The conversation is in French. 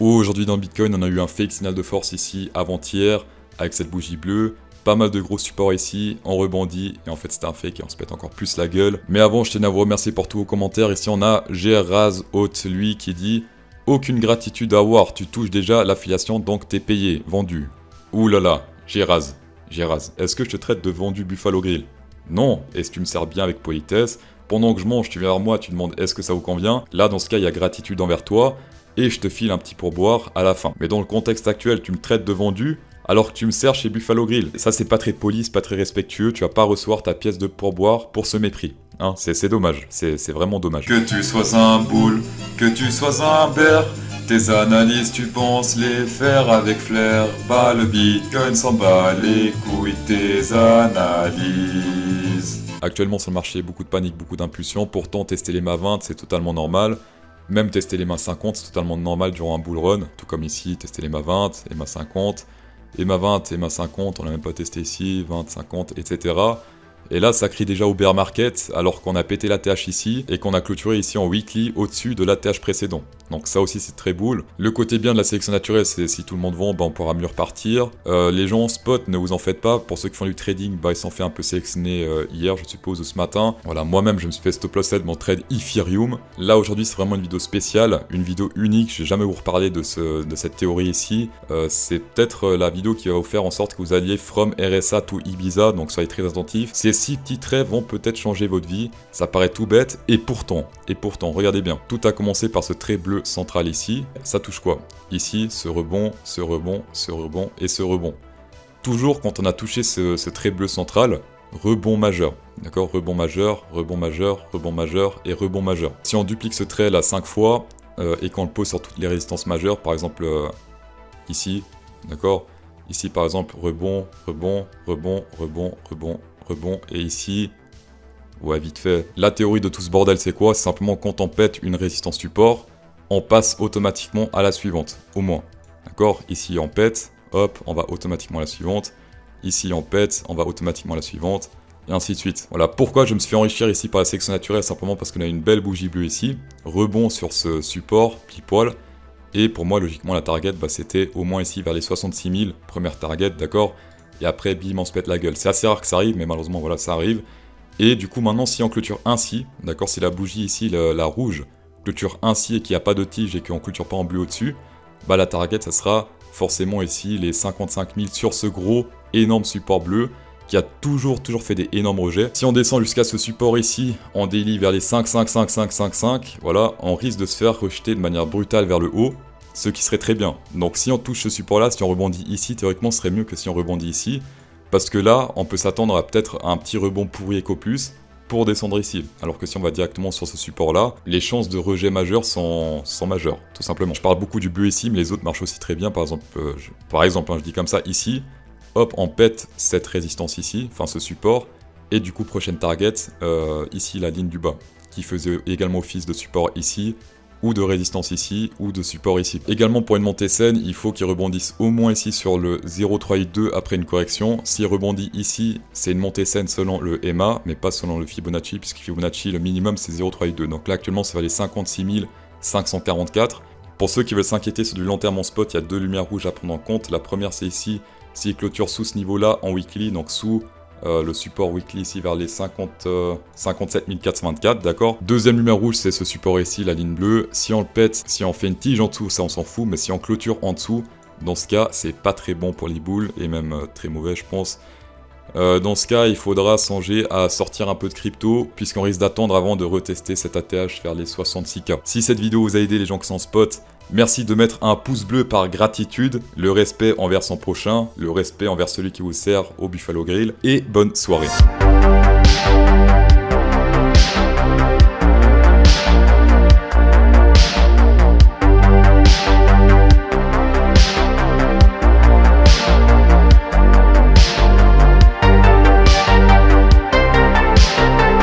Aujourd'hui dans le Bitcoin, on a eu un fake signal de force ici avant-hier avec cette bougie bleue. Pas mal de gros supports ici, on rebondit et en fait c'était un fake et on se pète encore plus la gueule. Mais avant, je tenais à vous remercier pour tous vos commentaires. Ici on a GRazHot, lui qui dit « Aucune gratitude à avoir, tu touches déjà l'affiliation donc t'es payé, vendu. » Ouh là là, Graz, est-ce que je te traite de vendu Buffalo Grill? Non, est-ce que tu me sers bien avec politesse? Pendant que je mange, tu viens vers moi, tu demandes est-ce que ça vous convient? Là dans ce cas, il y a gratitude envers toi et je te file un petit pourboire à la fin. Mais dans le contexte actuel, tu me traites de vendu alors que tu me sers chez Buffalo Grill. Ça, c'est pas très poli, c'est pas très respectueux, tu vas pas recevoir ta pièce de pourboire pour ce mépris. Hein, c'est dommage, c'est vraiment dommage. Que tu sois un boule, que tu sois un bear, tes analyses tu penses les faire avec flair. Bah le Bitcoin s'en bat les couilles tes analyses. Actuellement sur le marché, beaucoup de panique, beaucoup d'impulsion, pourtant tester les MA 20 c'est totalement normal. Même tester les MA 50 c'est totalement normal durant un bull run, tout comme ici, tester les MA 20, les MA 50. EMA 20, EMA 50, on l'a même pas testé ici, 20, 50, etc. Et là, ça crie déjà au bear market, alors qu'on a pété l'ATH ici, et qu'on a clôturé ici en weekly au-dessus de l'ATH précédent. Donc ça aussi, c'est très bull. Le côté bien de la sélection naturelle, c'est si tout le monde vend, bah, on pourra mieux repartir. Les gens en spot, ne vous en faites pas. Pour ceux qui font du trading, bah, ils s'en fait un peu sélectionner hier, je suppose, ou ce matin. Voilà, moi-même, je me suis fait stop loss mon trade Ethereum. Là, aujourd'hui, c'est vraiment une vidéo spéciale, une vidéo unique. Je vais jamais vous reparler de cette théorie ici. C'est peut-être la vidéo qui va vous faire en sorte que vous alliez from RSA to Ibiza, donc soyez très attentifs. Ces 6 petits traits vont peut-être changer votre vie. Ça paraît tout bête, et pourtant, regardez bien. Tout a commencé par ce trait bleu central ici. Ça touche quoi? Ici, ce rebond, ce rebond, ce rebond et ce rebond. Toujours quand on a touché ce trait bleu central, rebond majeur. D'accord? Rebond majeur, rebond majeur, rebond majeur et rebond majeur. Si on duplique ce trait là 5 fois, et qu'on le pose sur toutes les résistances majeures, par exemple ici, d'accord? Ici par exemple, rebond, rebond, rebond, rebond, rebond, rebond, et ici, ouais vite fait. La théorie de tout ce bordel c'est quoi? C'est simplement quand on pète une résistance support, on passe automatiquement à la suivante, au moins. D'accord? Ici on pète, hop, on va automatiquement à la suivante. Ici on pète, on va automatiquement à la suivante. Et ainsi de suite. Voilà pourquoi je me suis fait enrichir ici par la sélection naturelle, simplement parce qu'on a une belle bougie bleue ici. Rebond sur ce support, pile poil. Et pour moi, logiquement, la target, bah, c'était au moins ici vers les 66 000, première target, d'accord? Et après, bim, on se pète la gueule. C'est assez rare que ça arrive, mais malheureusement, voilà, ça arrive. Et du coup, maintenant, si on clôture ainsi, d'accord, si la bougie ici, la rouge, clôture ainsi et qu'il n'y a pas de tige et qu'on ne clôture pas en bleu au-dessus, bah la target, ça sera forcément ici les 55 000 sur ce gros, énorme support bleu qui a toujours fait des énormes rejets. Si on descend jusqu'à ce support ici, en daily vers les 5, 5, 5, 5, 5, 5, voilà, on risque de se faire rejeter de manière brutale vers le haut, ce qui serait très bien. Donc si on touche ce support-là, si on rebondit ici, théoriquement, ce serait mieux que si on rebondit ici, parce que là, on peut s'attendre à peut-être un petit rebond pourri éco plus pour descendre ici. Alors que si on va directement sur ce support-là, les chances de rejet majeur sont majeures, tout simplement. Je parle beaucoup du bleu ici, mais les autres marchent aussi très bien. Par exemple, je dis comme ça, ici, hop, on pète cette résistance ici, enfin ce support, et du coup, prochaine target, ici, la ligne du bas, qui faisait également office de support ici, ou de résistance ici, ou de support ici. Également, pour une montée saine, il faut qu'il rebondisse au moins ici sur le 0,382 après une correction. S'il rebondit ici, c'est une montée saine selon le EMA, mais pas selon le Fibonacci, puisque Fibonacci, le minimum, c'est 0,382. Donc là, actuellement, ça va les 56 544. Pour ceux qui veulent s'inquiéter sur du long terme en spot, il y a deux lumières rouges à prendre en compte. La première, c'est ici, s'il clôture sous ce niveau-là en weekly, donc sous le support weekly ici vers les 57 424, d'accord. Deuxième lumière rouge, c'est ce support ici, la ligne bleue. Si on le pète, si on fait une tige en dessous, ça on s'en fout, mais si on clôture en dessous, dans ce cas, c'est pas très bon pour les bulls, et même très mauvais, je pense. Dans ce cas, il faudra songer à sortir un peu de crypto, puisqu'on risque d'attendre avant de retester cet ATH vers les 66K. Si cette vidéo vous a aidé, les gens qui sont en spot, merci de mettre un pouce bleu par gratitude, le respect envers son prochain, le respect envers celui qui vous sert au Buffalo Grill, et bonne soirée.